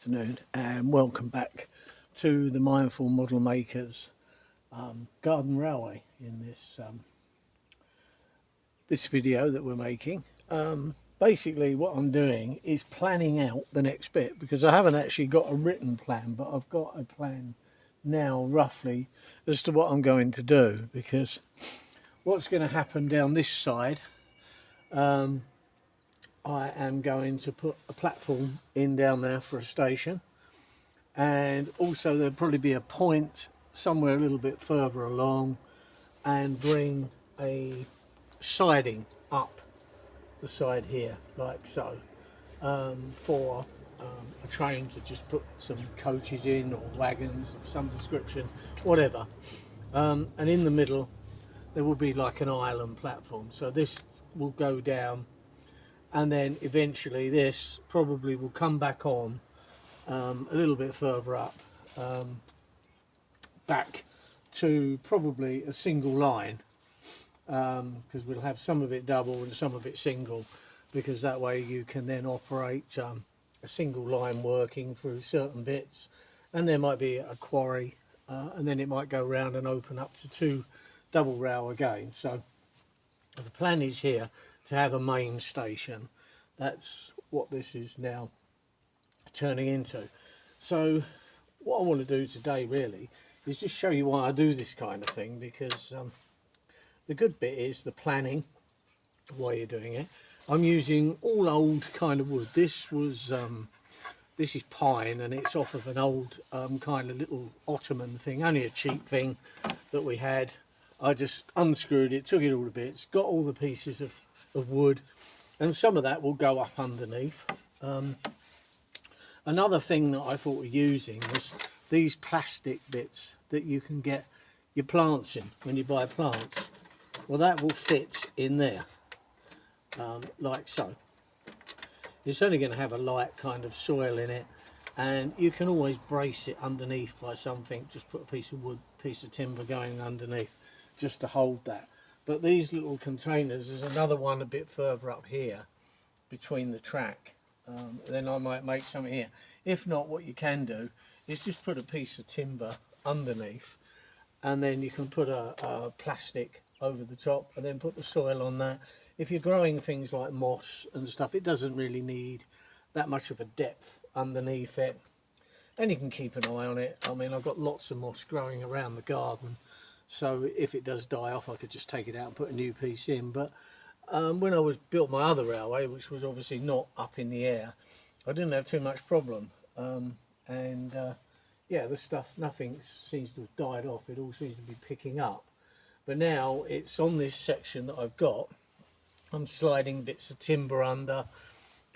afternoon and welcome back to the Mindful Model Makers Garden Railway in this video that we're making. Basically what I'm doing is planning out the next bit, because I haven't actually got a written plan, but I've got a plan now roughly as to what I'm going to do, because what's going to happen down this side, I am going to put a platform in down there for a station, and also there'll probably be a point somewhere a little bit further along and bring a siding up the side here like so, for a train to just put some coaches in, or wagons of some description, whatever, and in the middle there will be like an island platform, so this will go down, and then eventually this probably will come back on a little bit further up, back to probably a single line, because we'll have some of it double and some of it single, because that way you can then operate a single line working through certain bits, and there might be a quarry, and then it might go round and open up to two double rail again. So the plan is here to have a main station. That's what this is now turning into. So what I want to do today really is just show you why I do this kind of thing, because the good bit is the planning, why you're doing it. I'm using all old kind of wood. This is pine, and it's off of an old kind of little ottoman thing, only a cheap thing that we had. I just unscrewed it, took it all to bits, got all the pieces of wood, and some of that will go up underneath. Another thing that I thought of using was these plastic bits that you can get your plants in when you buy plants. Well, that will fit in there, like so. It's only going to have a light kind of soil in it, and you can always brace it underneath by something. Just put a piece of wood, piece of timber going underneath just to hold that. But these little containers, there's another one a bit further up here between the track. Then I might make something here. If not, what you can do is just put a piece of timber underneath, and then you can put a plastic over the top, and then put the soil on that. If you're growing things like moss and stuff, it doesn't really need that much of a depth underneath it, and you can keep an eye on it. I mean, I've got lots of moss growing around the garden, so if it does die off, I could just take it out and put a new piece in. But when I built my other railway, which was obviously not up in the air, I didn't have too much problem, yeah, the stuff, nothing seems to have died off. It all seems to be picking up. But now it's on this section that I've got, I'm sliding bits of timber under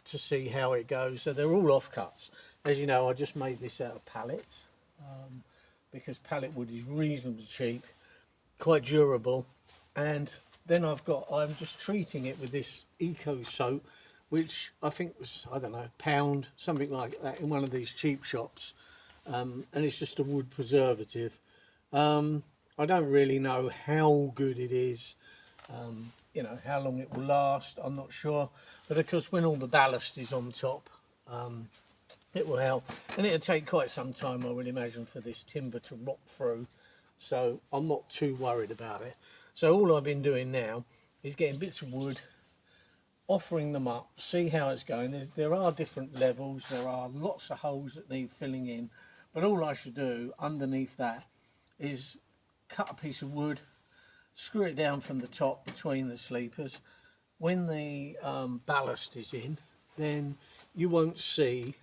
to see how it goes. So they're all offcuts. As you know, I just made this out of pallets, because pallet wood is reasonably cheap, quite durable. And then I'm just treating it with this eco soap, which I think was, I don't know, £1, something like that, in one of these cheap shops, and it's just a wood preservative. I don't really know how good it is, you know, how long it will last, I'm not sure, but of course when all the ballast is on top, it will help, and it'll take quite some time, I would imagine, for this timber to rot through, so I'm not too worried about it. So all I've been doing now is getting bits of wood, offering them up, see how it's going. There are different levels, there are lots of holes that need filling in, but all I should do underneath that is cut a piece of wood, screw it down from the top between the sleepers. When the ballast is in, then you won't see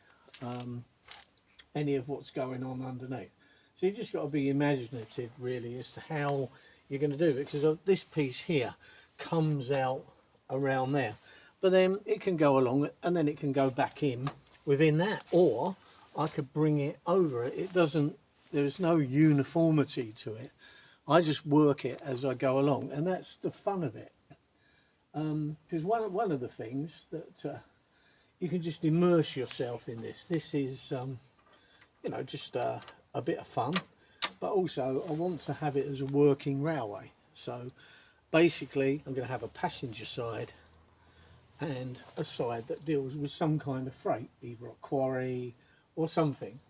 any of what's going on underneath. So you just got to be imaginative really as to how you're going to do it, because this piece here comes out around there, but then it can go along and then it can go back in within that, or I could bring it over it. It doesn't, there's no uniformity to it. I just work it as I go along, and that's the fun of it. Because one of the things that you can just immerse yourself in this. This is, you know, just a bit of fun, but also I want to have it as a working railway. So basically I'm going to have a passenger side and a side that deals with some kind of freight, either a quarry or something,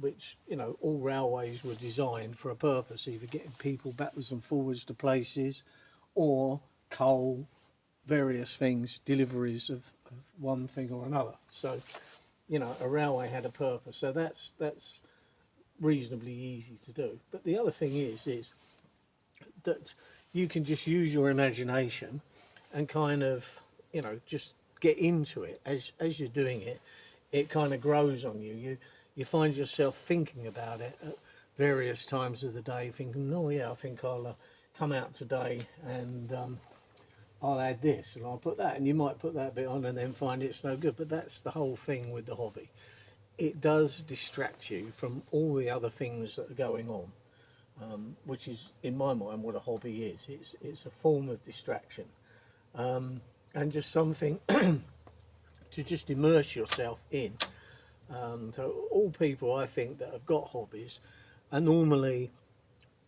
which, you know, all railways were designed for a purpose, either getting people backwards and forwards to places, or coal, various things, deliveries of one thing or another. So, you know, a railway had a purpose. So that's reasonably easy to do. But the other thing is that you can just use your imagination and kind of, you know, just get into it as you're doing it. It kind of grows on you. You find yourself thinking about it at various times of the day, thinking, oh yeah, I think I'll come out today and I'll add this and I'll put that, and you might put that bit on and then find it's no good. But that's the whole thing with the hobby. It does distract you from all the other things that are going on, which is, in my mind, what a hobby is. It's a form of distraction, and just something to just immerse yourself in. So all people, I think, that have got hobbies are normally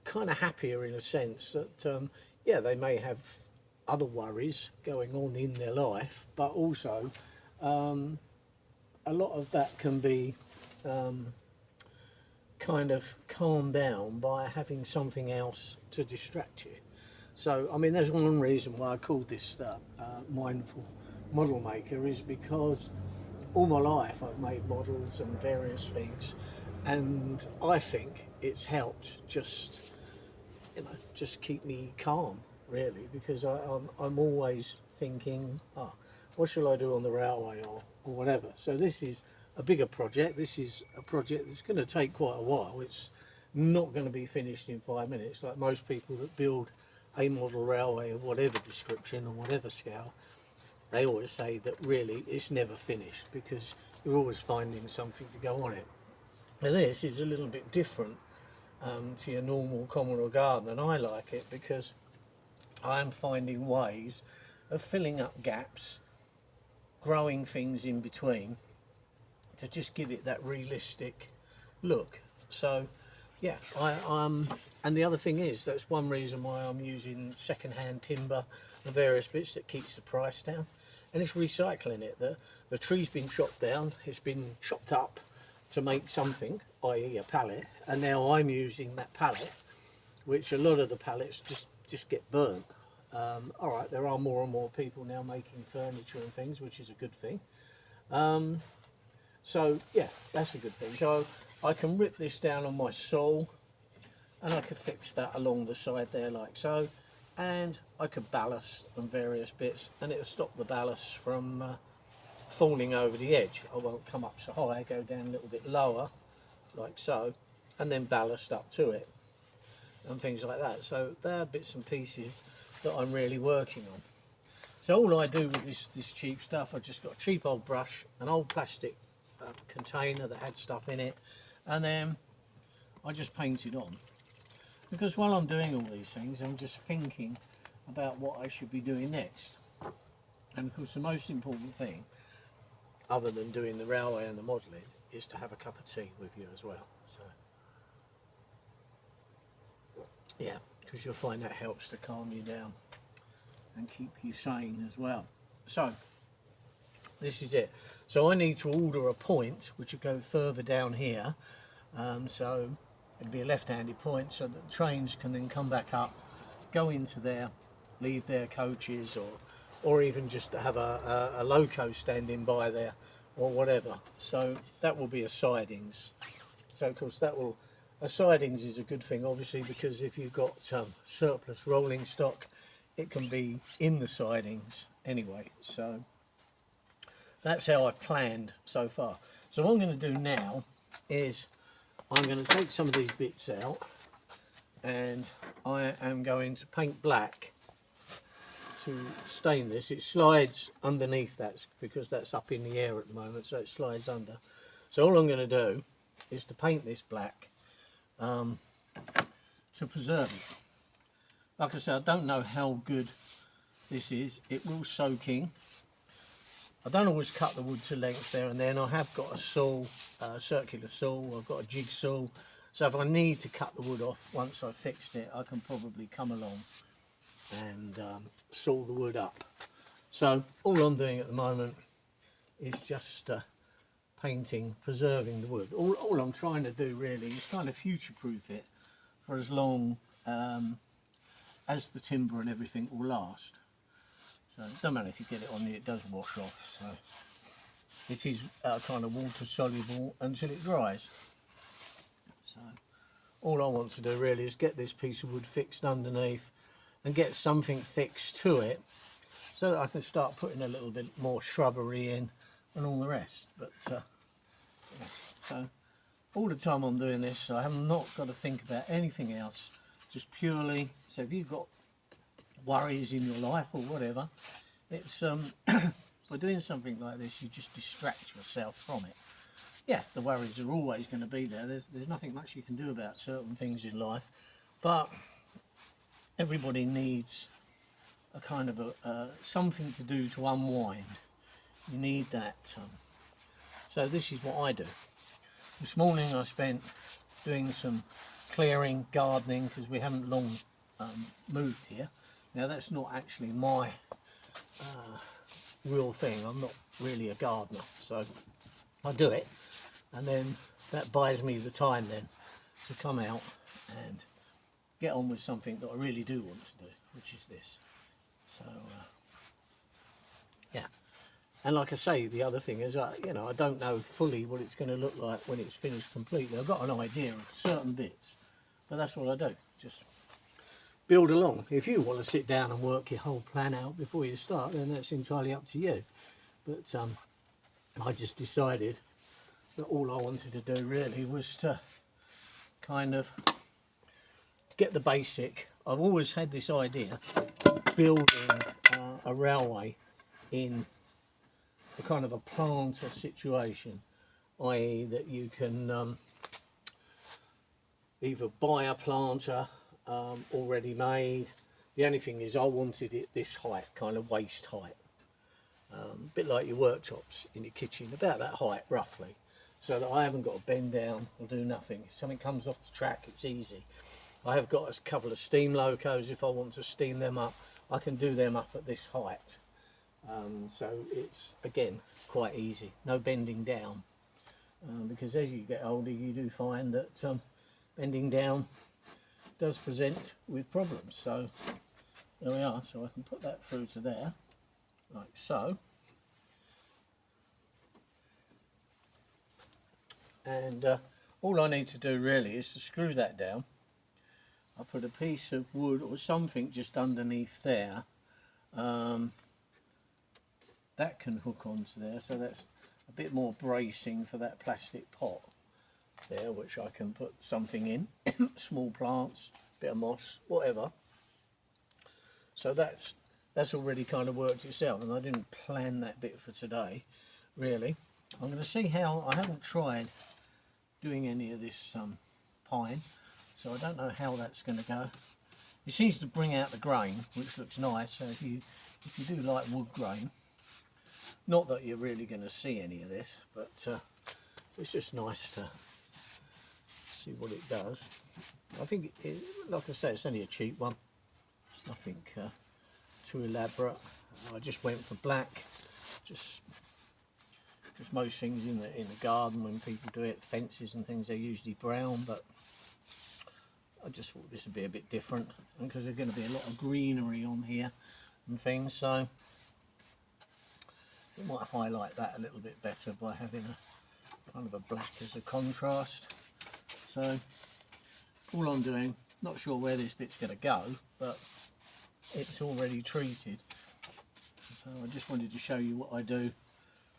kind of happier in a sense that, yeah, they may have other worries going on in their life, but also a lot of that can be kind of calmed down by having something else to distract you. So, I mean, there's one reason why I called this Mindful Model Maker, is because all my life I've made models and various things, and I think it's helped just, you know, just keep me calm, really, because I'm always thinking, what shall I do on the railway or whatever. So this is a bigger project. This is a project that's going to take quite a while. It's not going to be finished in 5 minutes, like most people that build a model railway of whatever description or whatever scale. They always say that really it's never finished because you're always finding something to go on it. Now this is a little bit different to your normal common or garden, and I like it because I am finding ways of filling up gaps, growing things in between, to just give it that realistic look. So yeah, and the other thing is, that's one reason why I'm using second-hand timber and various bits, that keeps the price down, and it's recycling it. The tree's been chopped down, it's been chopped up to make something, i.e. a pallet, and now I'm using that pallet, which a lot of the pallets just get burnt. All right, there are more and more people now making furniture and things, which is a good thing. So yeah, that's a good thing. So I can rip this down on my saw, and I can fix that along the side there like so, and I could ballast and various bits, and it'll stop the ballast from falling over the edge. I won't come up so high, go down a little bit lower like so, and then ballast up to it and things like that. So there are bits and pieces that I'm really working on. So all I do with this cheap stuff, I just got a cheap old brush, an old plastic container that had stuff in it, and then I just painted on. Because while I'm doing all these things, I'm just thinking about what I should be doing next. And of course the most important thing, other than doing the railway and the modelling, is to have a cup of tea with you as well. So yeah, because you'll find that helps to calm you down and keep you sane as well. So this is it. So I need to order a point which will go further down here, so it'll be a left-handed point, so that the trains can then come back up, go into there, leave their coaches, or even just to have a loco standing by there or whatever. So that will be a sidings. So of course a sidings is a good thing, obviously, because if you've got surplus rolling stock, it can be in the sidings anyway. So that's how I've planned so far. So what I'm going to do now is I'm going to take some of these bits out, and I am going to paint black to stain this. It slides underneath that because that's up in the air at the moment, so it slides under. So all I'm going to do is to paint this black to preserve it. Like I said, I don't know how good this is. It will soak in. I don't always cut the wood to length there and then. I have got a saw, circular saw. I've got a jigsaw. So if I need to cut the wood off once I've fixed it, I can probably come along and saw the wood up. So all I'm doing at the moment is just painting, preserving the wood. All I'm trying to do really is kind of future-proof it for as long as the timber and everything will last. So it doesn't matter if you get it on there, it does wash off. So it is kind of water soluble until it dries. So all I want to do really is get this piece of wood fixed underneath and get something fixed to it so that I can start putting a little bit more shrubbery in and all the rest. But yeah. So all the time I'm doing this, I have not got to think about anything else, just purely, so if you've got worries in your life or whatever, it's by doing something like this you just distract yourself from it. Yeah, the worries are always going to be there. There's nothing much you can do about certain things in life, but everybody needs a kind of something to do to unwind. You need that. So this is what I do. This morning I spent doing some clearing, gardening, because we haven't long moved here. Now that's not actually my real thing. I'm not really a gardener, so I do it, and then that buys me the time then to come out and get on with something that I really do want to do, which is this. So yeah, and like I say, the other thing is, you know, I don't know fully what it's going to look like when it's finished completely. I've got an idea of certain bits, but that's what I do, just build along. If you want to sit down and work your whole plan out before you start, then that's entirely up to you. But I just decided that all I wanted to do really was to kind of get the basic. I've always had this idea building a railway in a kind of a planter situation, i.e. that you can either buy a planter already made. The only thing is I wanted it this height, kind of waist height, a bit like your worktops in your kitchen, about that height roughly, so that I haven't got to bend down or do nothing. If something comes off the track, it's easy. I have got a couple of steam locos. If I want to steam them up, I can do them up at this height. So it's, again, quite easy, no bending down, because as you get older you do find that bending down does present with problems. So there we are. So I can put that through to there, like so, and all I need to do really is to screw that down. I put a piece of wood or something just underneath there, that can hook onto there, so that's a bit more bracing for that plastic pot there, which I can put something in, small plants, bit of moss, whatever. So that's already kind of worked itself, and I didn't plan that bit for today really. I'm going to see how, I haven't tried doing any of this pine, so I don't know how that's going to go. It seems to bring out the grain, which looks nice. So if you do like wood grain, not that you're really going to see any of this, but it's just nice to see what it does. I think, like I say, it's only a cheap one. It's nothing too elaborate. I just went for black. Just most things in the garden, when people do it, fences and things, they're usually brown, but I just thought this would be a bit different, and because there's going to be a lot of greenery on here and things, so it might highlight that a little bit better by having a kind of a black as a contrast. So all I'm doing, not sure where this bit's going to go, but it's already treated, so I just wanted to show you what I do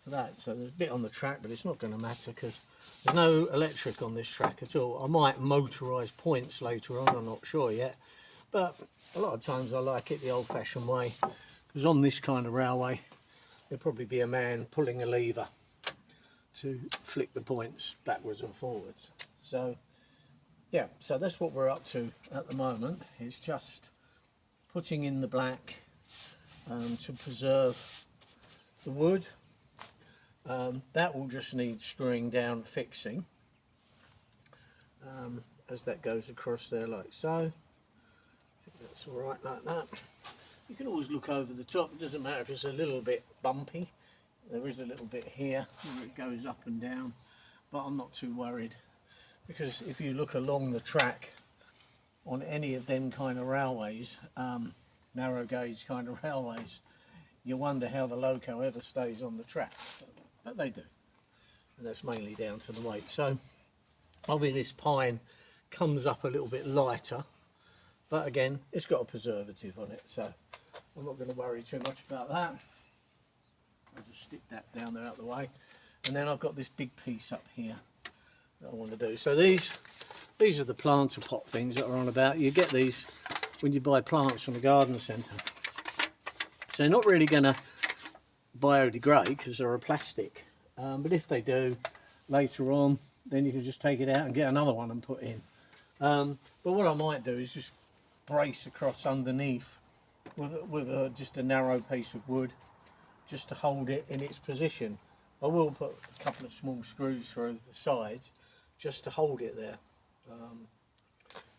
for that. So there's a bit on the track, but it's not going to matter because there's no electric on this track at all. I might motorise points later on, I'm not sure yet, but a lot of times I like it the old-fashioned way, because on this kind of railway there'll probably be a man pulling a lever to flick the points backwards and forwards. So yeah, so that's what we're up to at the moment. It's just putting in the black to preserve the wood. That will just need screwing down, fixing, as that goes across there like so. I think that's alright like that. You can always look over the top, it doesn't matter if it's a little bit bumpy, There is a little bit here where it goes up and down, but I'm not too worried, because if you look along the track on any of them kind of railways, narrow gauge kind of railways, you wonder how the loco ever stays on the track, but they do, and that's mainly down to the weight. So obviously this pine comes up a little bit lighter, but again it's got a preservative on it, so I'm not going to worry too much about that. I'll just stick that down there out of the way, and then I've got this big piece up here that I want to do. So these are the planter pot things that are on about. You get these when you buy plants from the garden centre. So they're not really going to biodegrade because they're a plastic, but if they do later on, then you can just take it out and get another one and put in. But what I might do is just brace across underneath with just a narrow piece of wood, just to hold it in its position. I will put a couple of small screws through the sides just to hold it there,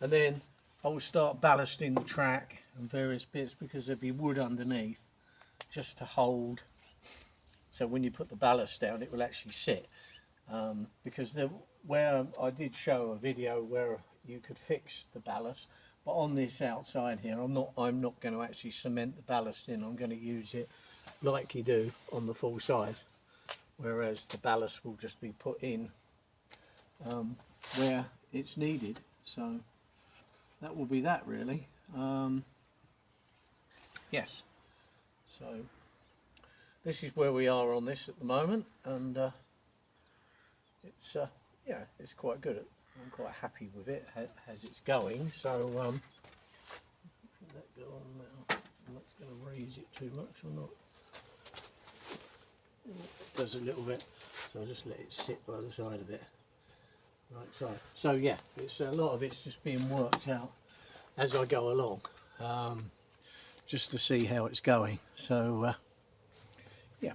and then I will start ballasting the track and various bits, because there'll be wood underneath just to hold, so when you put the ballast down it will actually sit, because where I did show a video where you could fix the ballast, but on this outside here I'm not going to actually cement the ballast in. I'm going to use it like you do on the full size, whereas the ballast will just be put in where it's needed. So that will be that really. Yes, so this is where we are on this at the moment, and it's yeah, it's quite good. I'm quite happy with it as it's going. So let that go on now. I'm not going to raise it too much or not. It does a little bit, so I'll just let it sit by the side of it. Right side. So yeah, it's a lot of it's just being worked out as I go along, just to see how it's going. So yeah,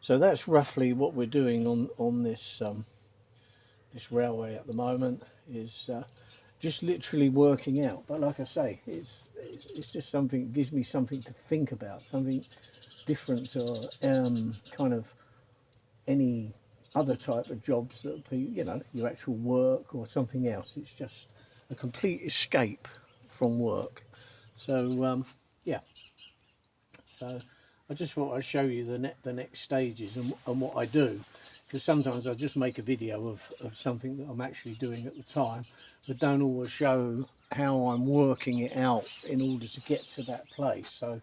so that's roughly what we're doing on this this railway at the moment, is just literally working out. But like I say, it's just something that gives me something to think about, something different to kind of any other type of jobs that you know, your actual work or something else. It's just a complete escape from work. So yeah, so I just thought I'd show you the next stages and what I do, because sometimes I just make a video of something that I'm actually doing at the time, but don't always show how I'm working it out in order to get to that place. So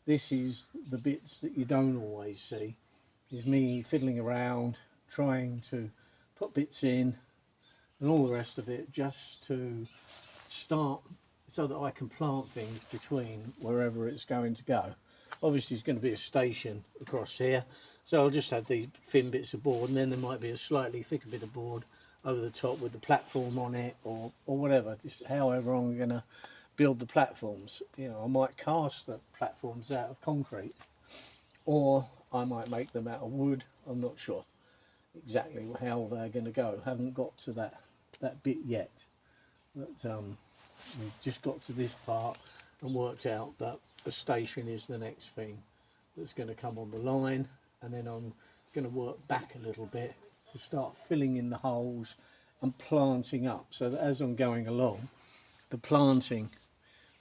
this is the bits that you don't always see, is me fiddling around, trying to put bits in and all the rest of it, just to start so that I can plant things between wherever it's going to go. Obviously it's going to be a station across here, so I'll just have these thin bits of board, and then there might be a slightly thicker bit of board over the top with the platform on it, or whatever, just however I'm going to build the platforms. You know, I might cast the platforms out of concrete, or I might make them out of wood. I'm not sure exactly how they're going to go. Haven't got to that bit yet, but we've just got to this part and worked out that the station is the next thing that's going to come on the line, and then I'm going to work back a little bit to start filling in the holes and planting up, so that as I'm going along, the planting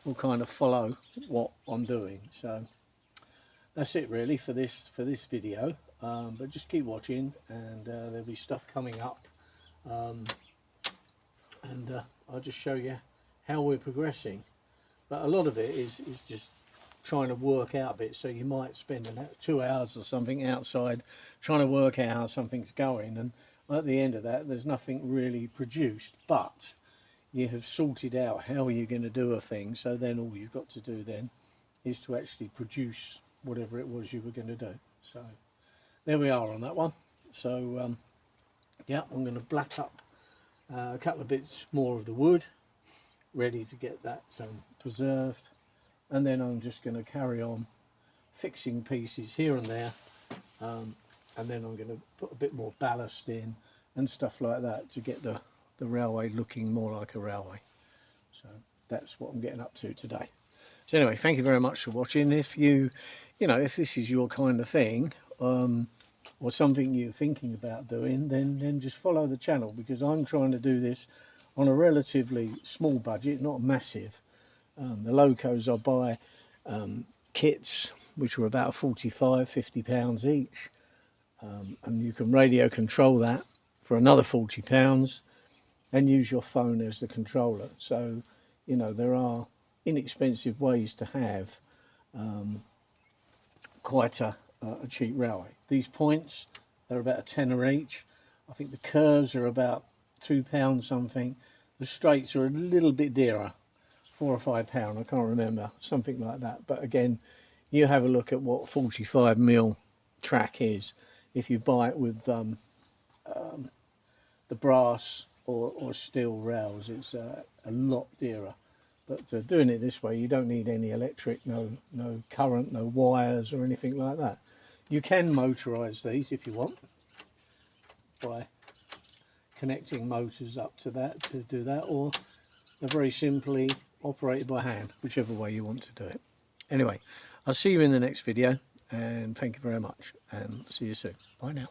will kind of follow what I'm doing. So that's it really for this video, but just keep watching, and there'll be stuff coming up, and I'll just show you how we're progressing. But a lot of it is just trying to work out bits, so you might spend 2 hours or something outside trying to work out how something's going, and at the end of that there's nothing really produced, but you have sorted out how you're going to do a thing, so then all you've got to do then is to actually produce whatever it was you were going to do. So there we are on that one. So yeah, I'm going to black up a couple of bits more of the wood, ready to get that preserved, and then I'm just going to carry on fixing pieces here and there, and then I'm going to put a bit more ballast in and stuff like that to get the railway looking more like a railway. So that's what I'm getting up to today. So anyway, thank you very much for watching. If if this is your kind of thing, or something you're thinking about doing, then just follow the channel, because I'm trying to do this on a relatively small budget, not massive. The locos I buy kits which were about 45, 50 pounds each, and you can radio control that for another 40 pounds and use your phone as the controller. So, you know, there are inexpensive ways to have quite a cheap railway. These points, they're about a tenner each. I think the curves are about £2 something. The straights are a little bit dearer, £4 or £5, I can't remember, something like that. But again, you have a look at what 45mm track is. If you buy it with the brass or steel rails, it's a lot dearer. But doing it this way, you don't need any electric, no current, no wires or anything like that. You can motorise these if you want, by connecting motors up to that to do that, or they're very simply operated by hand, whichever way you want to do it. Anyway, I'll see you in the next video, and thank you very much, and see you soon. Bye now.